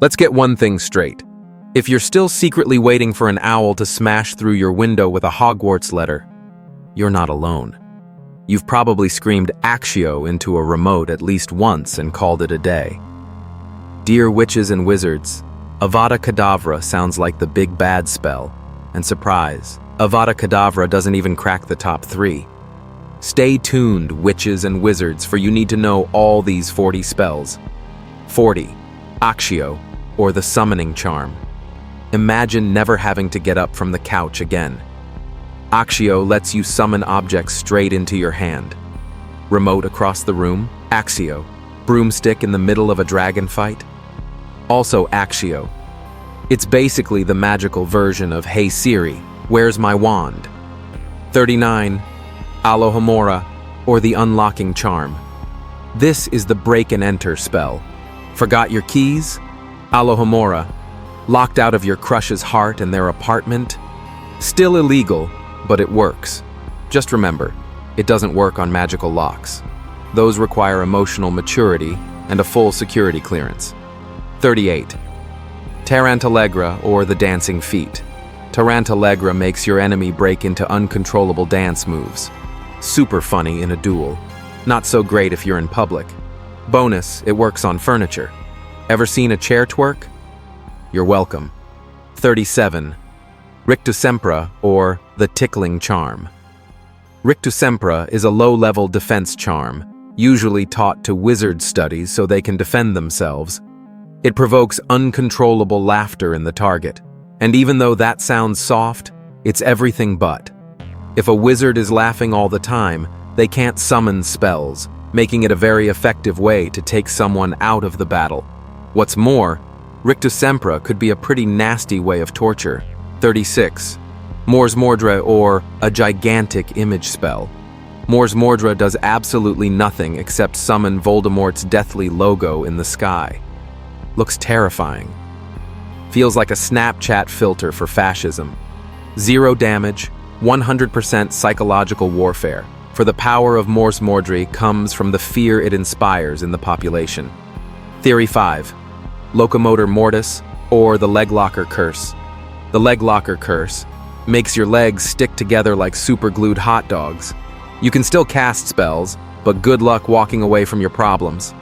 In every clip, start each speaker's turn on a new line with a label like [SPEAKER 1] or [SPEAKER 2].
[SPEAKER 1] Let's get one thing straight. If you're still secretly waiting for an owl to smash through your window with a Hogwarts letter, you're not alone. You've probably screamed Actio into a remote at least once and called it a day. Dear witches and wizards, Avada Kedavra sounds like the big bad spell. And surprise, Avada Kedavra doesn't even crack the top 3. Stay tuned, witches and wizards, for you need to know all these 40 spells. 40. Actio, or the summoning charm. Imagine never having to get up from the couch again. Actio lets you summon objects straight into your hand. Remote across the room, Actio. Broomstick in the middle of a dragon fight, also Actio. It's basically the magical version of Hey Siri, where's my wand? 39. Alohomora, or the unlocking charm. This is the break and enter spell. Forgot your keys? Alohomora. Locked out of your crush's heart and their apartment? Still illegal, but it works. Just remember, it doesn't work on magical locks. Those require emotional maturity and a full security clearance. 38. Tarantallegra, or the dancing feet. Tarantallegra makes your enemy break into uncontrollable dance moves. Super funny in a duel. Not so great if you're in public. Bonus, it works on furniture. Ever seen a chair twerk? You're welcome. 37. Rictusempra, or the tickling charm. Rictusempra is a low-level defense charm, usually taught to wizard studies so they can defend themselves. It provokes uncontrollable laughter in the target, and even though that sounds soft, it's everything but. If a wizard is laughing all the time, they can't summon spells, making it a very effective way to take someone out of the battle. What's more, Rictusempra could be a pretty nasty way of torture. 36. Mors Mordre, or a gigantic image spell. Mors Mordre does absolutely nothing except summon Voldemort's deathly logo in the sky. Looks terrifying. Feels like a Snapchat filter for fascism. 0 damage, 100% psychological warfare, for the power of Mors Mordre comes from the fear it inspires in the population. Theory 5. Locomotor Mortis, or the Leglocker Curse. The Leglocker Curse makes your legs stick together like super-glued hot dogs. You can still cast spells, but good luck walking away from your problems.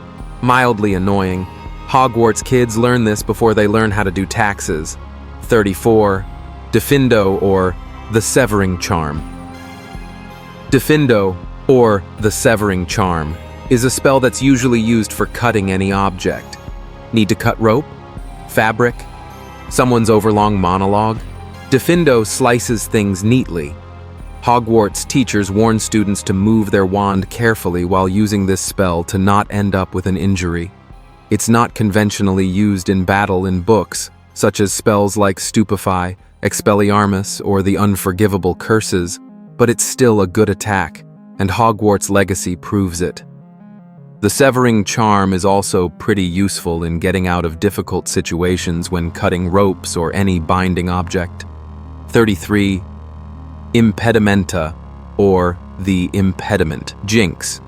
[SPEAKER 1] Mildly annoying. Hogwarts kids learn this before they learn how to do taxes. 34. Defindo, or the Severing Charm. Defindo, or the Severing Charm, is a spell that's usually used for cutting any object. Need to cut rope? Fabric? Someone's overlong monologue? Defindo slices things neatly. Hogwarts teachers warn students to move their wand carefully while using this spell to not end up with an injury. It's not conventionally used in battle in books, such as spells like Stupefy, Expelliarmus, or the Unforgivable Curses, but it's still a good attack, and Hogwarts legacy proves it. The Severing Charm is also pretty useful in getting out of difficult situations when cutting ropes or any binding object. 33. Impedimenta, or the Impediment Jinx.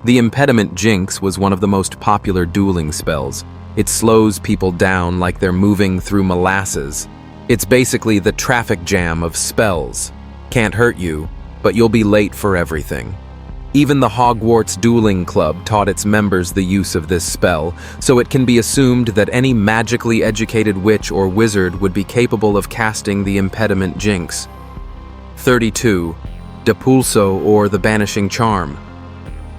[SPEAKER 1] The Impediment Jinx was one of the most popular dueling spells. It slows people down like they're moving through molasses. It's basically the traffic jam of spells. Can't hurt you, but you'll be late for everything. Even the Hogwarts Dueling Club taught its members the use of this spell, so it can be assumed that any magically educated witch or wizard would be capable of casting the Impediment Jinx. 32. Depulso, or the Banishing Charm.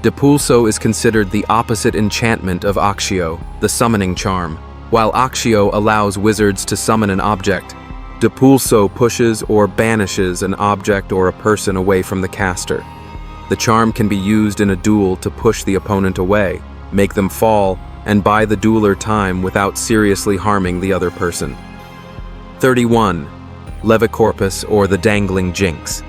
[SPEAKER 1] Depulso is considered the opposite enchantment of Actio, the Summoning Charm. While Actio allows wizards to summon an object, Depulso pushes or banishes an object or a person away from the caster. The charm can be used in a duel to push the opponent away, make them fall, and buy the dueler time without seriously harming the other person. 31. Levicorpus, or the Dangling Jinx.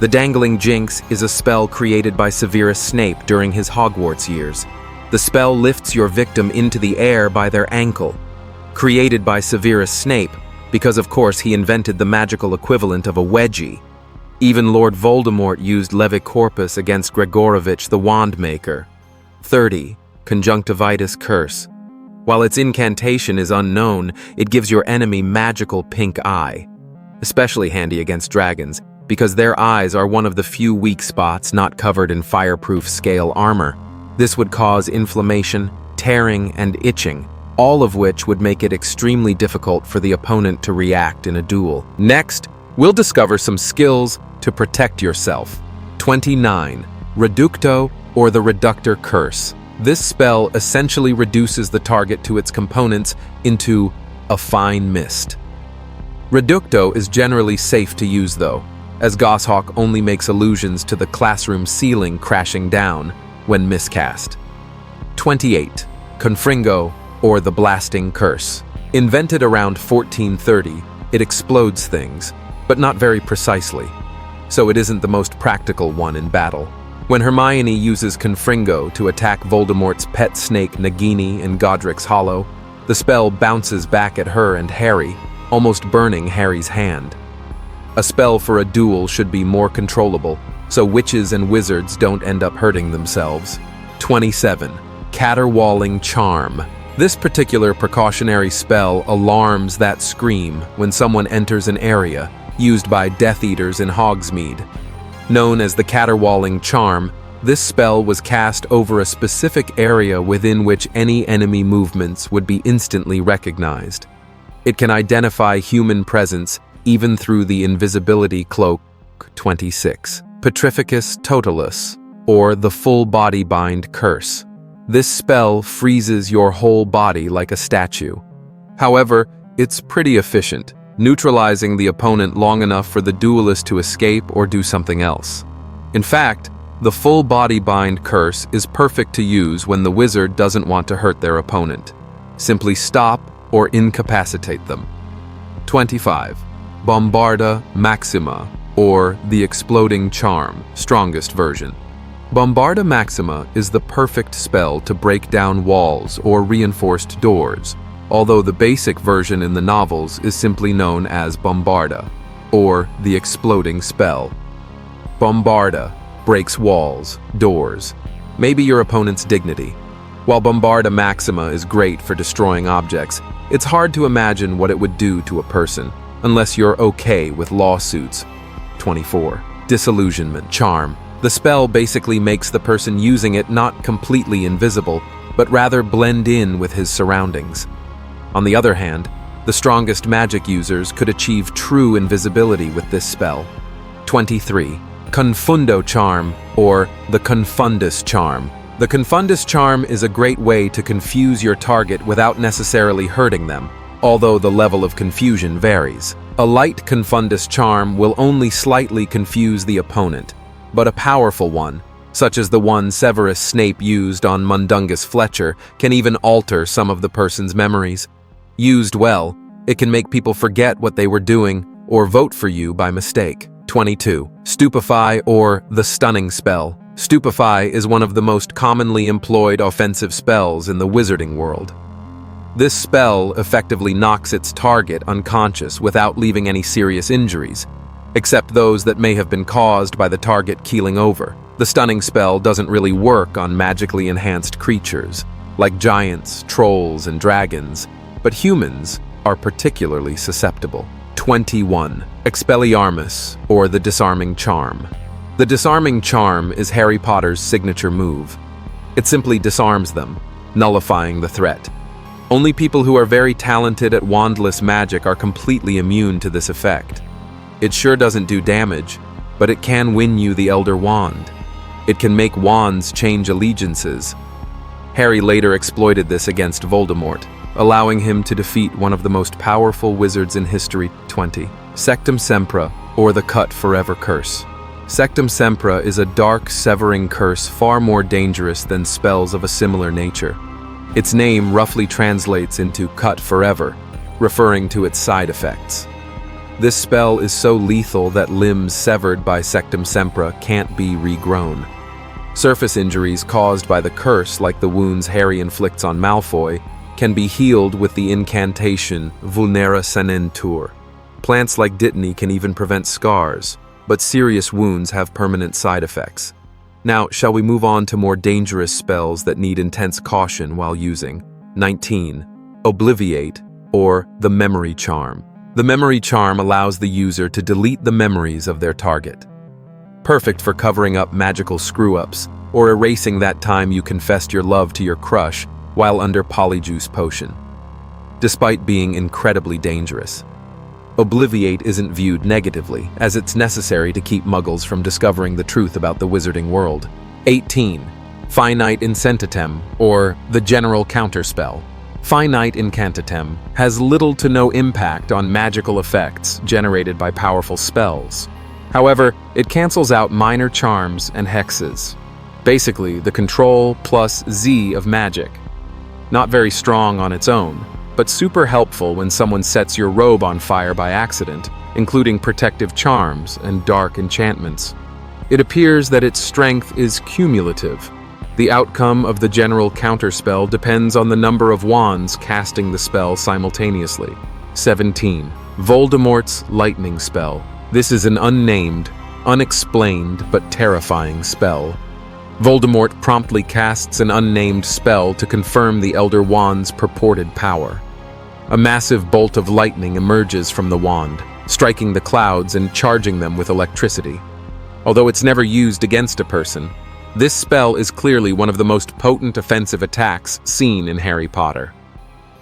[SPEAKER 1] The Dangling Jinx is a spell created by Severus Snape during his Hogwarts years. The spell lifts your victim into the air by their ankle. Created by Severus Snape, because of course he invented the magical equivalent of a wedgie. Even Lord Voldemort used Levicorpus against Gregorovitch the Wandmaker. 30. Conjunctivitis Curse. While its incantation is unknown, it gives your enemy magical pink eye. Especially handy against dragons, because their eyes are one of the few weak spots not covered in fireproof scale armor. This would cause inflammation, tearing, and itching, all of which would make it extremely difficult for the opponent to react in a duel. Next, we'll discover some skills to protect yourself. 29. Reducto, or the Reductor Curse. This spell essentially reduces the target to its components into a fine mist. Reducto is generally safe to use though, as Goshawk only makes allusions to the classroom ceiling crashing down when miscast. 28. Confringo, or the Blasting Curse. Invented around 1430, it explodes things, but not very precisely, so it isn't the most practical one in battle. When Hermione uses Confringo to attack Voldemort's pet snake Nagini in Godric's Hollow, the spell bounces back at her and Harry, almost burning Harry's hand. A spell for a duel should be more controllable, so witches and wizards don't end up hurting themselves. 27. Caterwauling Charm. This particular precautionary spell alarms that scream when someone enters an area, used by Death Eaters in Hogsmeade. Known as the Caterwauling Charm, this spell was cast over a specific area within which any enemy movements would be instantly recognized. It can identify human presence even through the invisibility cloak. 26. Petrificus Totalus, or the Full Body Bind Curse. This spell freezes your whole body like a statue. However, it's pretty efficient, neutralizing the opponent long enough for the duelist to escape or do something else. In fact, the Full Body Bind Curse is perfect to use when the wizard doesn't want to hurt their opponent. Simply stop or incapacitate them. 25. Bombarda Maxima, or the Exploding Charm, strongest version. Bombarda Maxima is the perfect spell to break down walls or reinforced doors, although the basic version in the novels is simply known as Bombarda, or the Exploding Spell. Bombarda breaks walls, doors, maybe your opponent's dignity. While Bombarda Maxima is great for destroying objects, it's hard to imagine what it would do to a person, unless you're okay with lawsuits. 24. Disillusionment Charm. The spell basically makes the person using it not completely invisible, but rather blend in with his surroundings. On the other hand, the strongest magic users could achieve true invisibility with this spell. 23. Confundo Charm, or the Confundus Charm. The Confundus Charm is a great way to confuse your target without necessarily hurting them, although the level of confusion varies. A light Confundus Charm will only slightly confuse the opponent, but a powerful one, such as the one Severus Snape used on Mundungus Fletcher, can even alter some of the person's memories. Used well, it can make people forget what they were doing or vote for you by mistake. 22. Stupefy, or the Stunning Spell. Stupefy is one of the most commonly employed offensive spells in the wizarding world. This spell effectively knocks its target unconscious without leaving any serious injuries, except those that may have been caused by the target keeling over. The stunning spell doesn't really work on magically enhanced creatures, like giants, trolls, and dragons, but humans are particularly susceptible. 21. Expelliarmus, or the Disarming Charm. The Disarming Charm is Harry Potter's signature move. It simply disarms them, nullifying the threat. Only people who are very talented at wandless magic are completely immune to this effect. It sure doesn't do damage, but it can win you the Elder Wand. It can make wands change allegiances. Harry later exploited this against Voldemort, allowing him to defeat one of the most powerful wizards in history. 20. Sectum Sempra, or the Cut Forever Curse. Sectum Sempra is a dark, severing curse far more dangerous than spells of a similar nature. Its name roughly translates into Cut Forever, referring to its side effects. This spell is so lethal that limbs severed by Sectum Sempra can't be regrown. Surface injuries caused by the curse, like the wounds Harry inflicts on Malfoy, can be healed with the incantation Vulnera Senentur. Plants like Dittany can even prevent scars, but serious wounds have permanent side effects. Now, shall we move on to more dangerous spells that need intense caution while using? 19. Obliviate, or the memory charm. The memory charm allows the user to delete the memories of their target. Perfect for covering up magical screw-ups, or erasing that time you confessed your love to your crush while under polyjuice potion. Despite being incredibly dangerous, Obliviate isn't viewed negatively, as it's necessary to keep muggles from discovering the truth about the wizarding world. 18. Finite incantatem, or the general counterspell. Finite incantatem has little to no impact on magical effects generated by powerful spells. However, it cancels out minor charms and hexes. Basically, the Control plus Z of magic. Not very strong on its own, but super helpful when someone sets your robe on fire by accident, including protective charms and dark enchantments. It appears that its strength is cumulative. The outcome of the general counterspell depends on the number of wands casting the spell simultaneously. 17. Voldemort's lightning spell. This is an unnamed, unexplained, but terrifying spell. Voldemort promptly casts an unnamed spell to confirm the Elder Wand's purported power. A massive bolt of lightning emerges from the wand, striking the clouds and charging them with electricity. Although it's never used against a person, this spell is clearly one of the most potent offensive attacks seen in Harry Potter.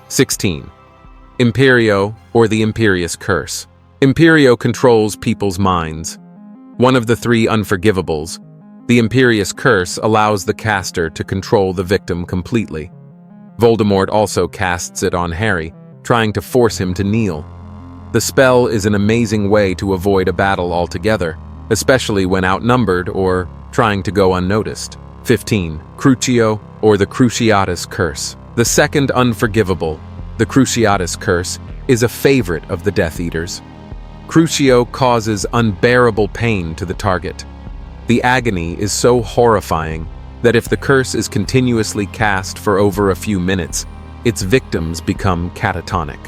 [SPEAKER 1] 16. Imperio, or the Imperious Curse. Imperio controls people's minds. One of the three unforgivables, the Imperious Curse allows the caster to control the victim completely. Voldemort also casts it on Harry, trying to force him to kneel. The spell is an amazing way to avoid a battle altogether, especially when outnumbered or trying to go unnoticed. 15. Crucio, or the Cruciatus Curse. The second unforgivable, the Cruciatus Curse, is a favorite of the Death Eaters. Crucio causes unbearable pain to the target. The agony is so horrifying that if the curse is continuously cast for over a few minutes, its victims become catatonic.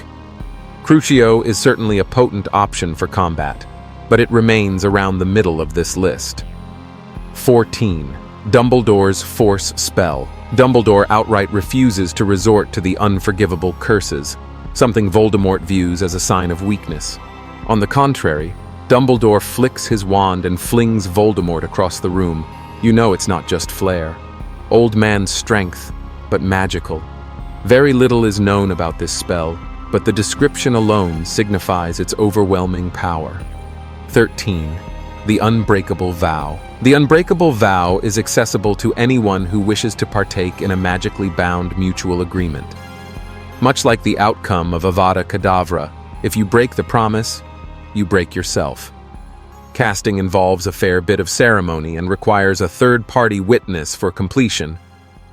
[SPEAKER 1] Crucio is certainly a potent option for combat, but it remains around the middle of this list. 14. Dumbledore's Force Spell. Dumbledore outright refuses to resort to the unforgivable curses, something Voldemort views as a sign of weakness. On the contrary, Dumbledore flicks his wand and flings Voldemort across the room. You know it's not just flair. Old man's strength, but magical. Very little is known about this spell, but the description alone signifies its overwhelming power. 13. The Unbreakable Vow. The Unbreakable Vow is accessible to anyone who wishes to partake in a magically bound mutual agreement. Much like the outcome of Avada Kedavra, if you break the promise, you break yourself. Casting involves a fair bit of ceremony and requires a third-party witness for completion.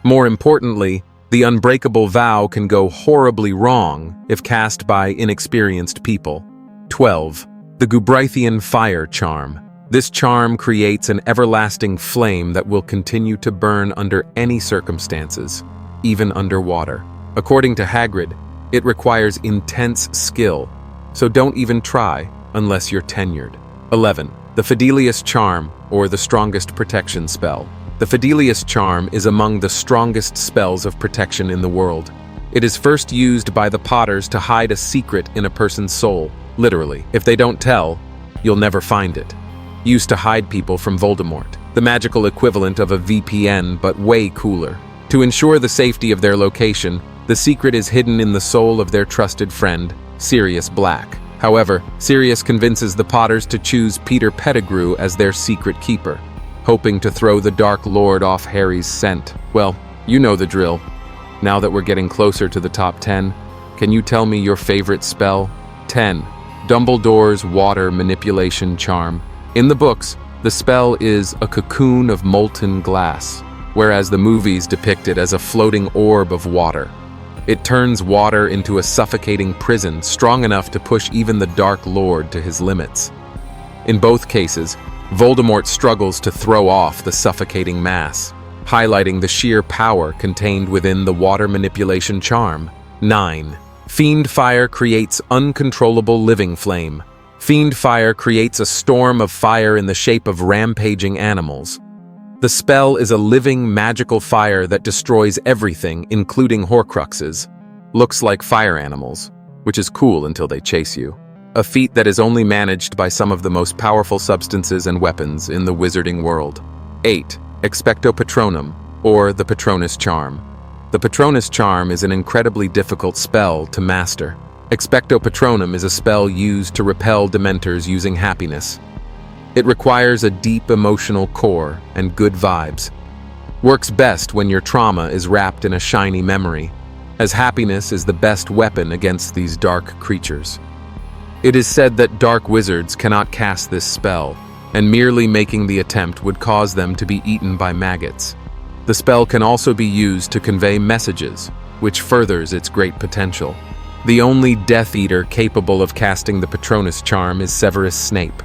[SPEAKER 1] More importantly, the Unbreakable Vow can go horribly wrong if cast by inexperienced people. 12. The Gubraithian Fire Charm. This charm creates an everlasting flame that will continue to burn under any circumstances, even underwater. According to Hagrid, it requires intense skill, so don't even try unless you're tenured. 11. The Fidelius Charm, or the Strongest Protection Spell. The Fidelius Charm is among the strongest spells of protection in the world. It is first used by the Potters to hide a secret in a person's soul, literally. If they don't tell, you'll never find it. Used to hide people from Voldemort, the magical equivalent of a VPN, but way cooler. To ensure the safety of their location, the secret is hidden in the soul of their trusted friend, Sirius Black. However, Sirius convinces the Potters to choose Peter Pettigrew as their secret keeper, hoping to throw the Dark Lord off Harry's scent. Well, you know the drill. Now that we're getting closer to the top 10, can you tell me your favorite spell? 10. Dumbledore's Water Manipulation Charm. In the books, the spell is a cocoon of molten glass, whereas the movies depict it as a floating orb of water. It turns water into a suffocating prison strong enough to push even the Dark Lord to his limits. In both cases, Voldemort struggles to throw off the suffocating mass, highlighting the sheer power contained within the water manipulation charm. 9. Fiend Fire creates uncontrollable living flame. Fiend Fire creates a storm of fire in the shape of rampaging animals. The spell is a living, magical fire that destroys everything, including Horcruxes. Looks like fire animals, which is cool until they chase you. A feat that is only managed by some of the most powerful substances and weapons in the wizarding world. 8. Expecto Patronum, or the Patronus Charm. The Patronus Charm is an incredibly difficult spell to master. Expecto Patronum is a spell used to repel Dementors using happiness. It requires a deep emotional core and good vibes. Works best when your trauma is wrapped in a shiny memory, as happiness is the best weapon against these dark creatures. It is said that dark wizards cannot cast this spell, and merely making the attempt would cause them to be eaten by maggots. The spell can also be used to convey messages, which furthers its great potential. The only Death Eater capable of casting the Patronus Charm is Severus Snape.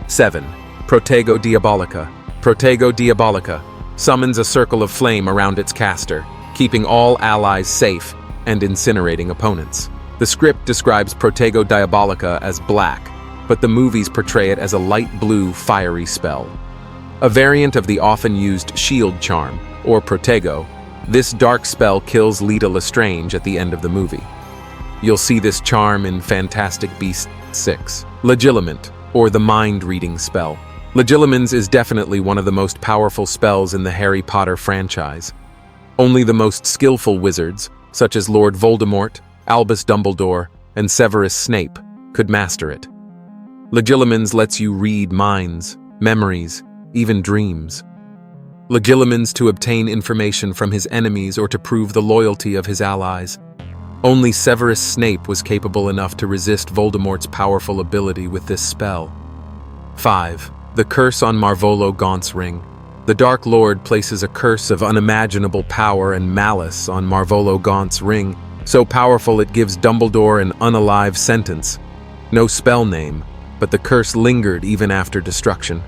[SPEAKER 1] 7. Protego Diabolica. Protego Diabolica summons a circle of flame around its caster, keeping all allies safe and incinerating opponents. The script describes Protego Diabolica as black, but the movies portray it as a light blue, fiery spell. A variant of the often used Shield Charm, or Protego, this dark spell kills Leta Lestrange at the end of the movie. You'll see this charm in Fantastic Beasts 6. Legilimate, or the mind-reading spell. Legilimens is definitely one of the most powerful spells in the Harry Potter franchise. Only the most skillful wizards, such as Lord Voldemort, Albus Dumbledore, and Severus Snape, could master it. Legilimens lets you read minds, memories, even dreams. Legilimens to obtain information from his enemies or to prove the loyalty of his allies. Only Severus Snape was capable enough to resist Voldemort's powerful ability with this spell. 5. The Curse on Marvolo Gaunt's Ring. The Dark Lord places a curse of unimaginable power and malice on Marvolo Gaunt's ring, so powerful it gives Dumbledore an unalive sentence. No spell name, but the curse lingered even after destruction.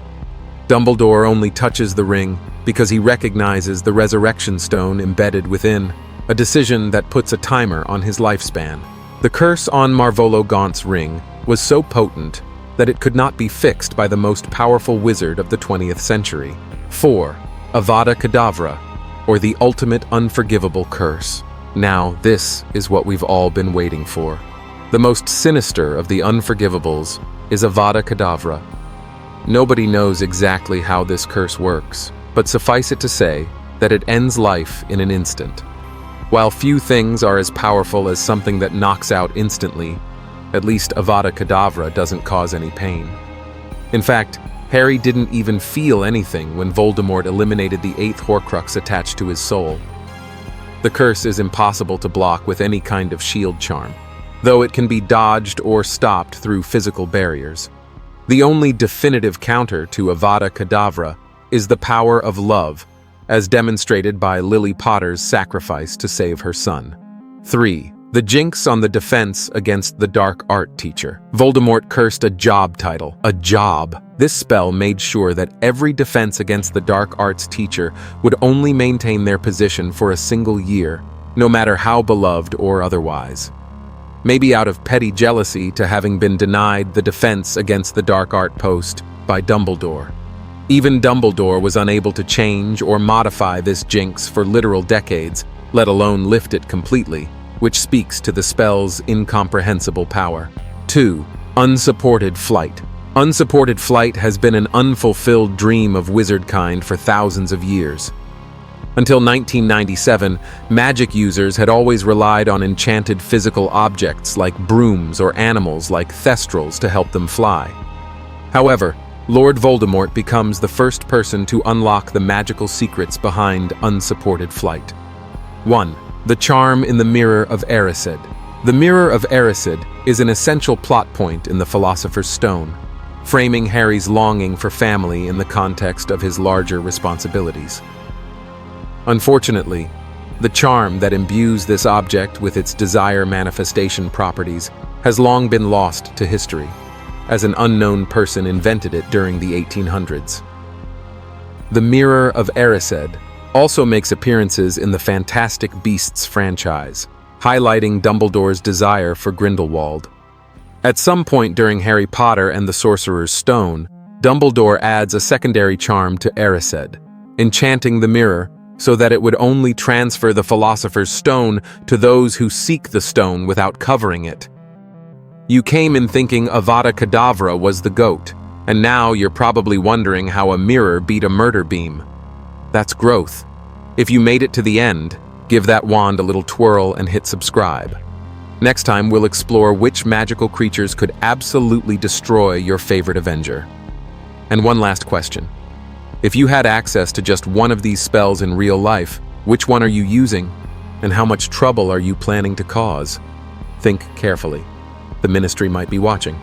[SPEAKER 1] Dumbledore only touches the ring because he recognizes the resurrection stone embedded within, a decision that puts a timer on his lifespan. The curse on Marvolo Gaunt's ring was so potent that it could not be fixed by the most powerful wizard of the 20th century. 4. Avada Kedavra, or the ultimate unforgivable curse. Now, this is what we've all been waiting for. The most sinister of the unforgivables is Avada Kedavra. Nobody knows exactly how this curse works, but suffice it to say that it ends life in an instant. While few things are as powerful as something that knocks out instantly, at least Avada Kedavra doesn't cause any pain. In fact, Harry didn't even feel anything when Voldemort eliminated the 8th Horcrux attached to his soul. The curse is impossible to block with any kind of shield charm, though it can be dodged or stopped through physical barriers. The only definitive counter to Avada Kedavra is the power of love, as demonstrated by Lily Potter's sacrifice to save her son. 3. The Jinx on the defense against the Dark Art Teacher. Voldemort cursed a job title. A job. This spell made sure that every defense against the Dark Arts Teacher would only maintain their position for a single year, no matter how beloved or otherwise. Maybe out of petty jealousy to having been denied the defense against the Dark Art post by Dumbledore. Even Dumbledore was unable to change or modify this jinx for literal decades, let alone lift it completely, which speaks to the spell's incomprehensible power. 2. Unsupported Flight. Unsupported flight has been an unfulfilled dream of wizardkind for thousands of years. Until 1997, magic users had always relied on enchanted physical objects like brooms or animals like thestrals to help them fly. However, Lord Voldemort becomes the first person to unlock the magical secrets behind unsupported flight. 1. The Charm in the Mirror of Erised. The Mirror of Erised is an essential plot point in the Philosopher's Stone, framing Harry's longing for family in the context of his larger responsibilities. Unfortunately, the charm that imbues this object with its desire manifestation properties has long been lost to history, as an unknown person invented it during the 1800s. The Mirror of Erised also makes appearances in the Fantastic Beasts franchise, highlighting Dumbledore's desire for Grindelwald. At some point during Harry Potter and the Sorcerer's Stone, Dumbledore adds a secondary charm to Erised, enchanting the mirror so that it would only transfer the philosopher's stone to those who seek the stone without covering it. You came in thinking Avada Kedavra was the goat, and now you're probably wondering how a mirror beat a murder beam. That's growth. If you made it to the end, give that wand a little twirl and hit subscribe. Next time, we'll explore which magical creatures could absolutely destroy your favorite Avenger. And one last question. If you had access to just one of these spells in real life, which one are you using? And how much trouble are you planning to cause? Think carefully. The Ministry might be watching.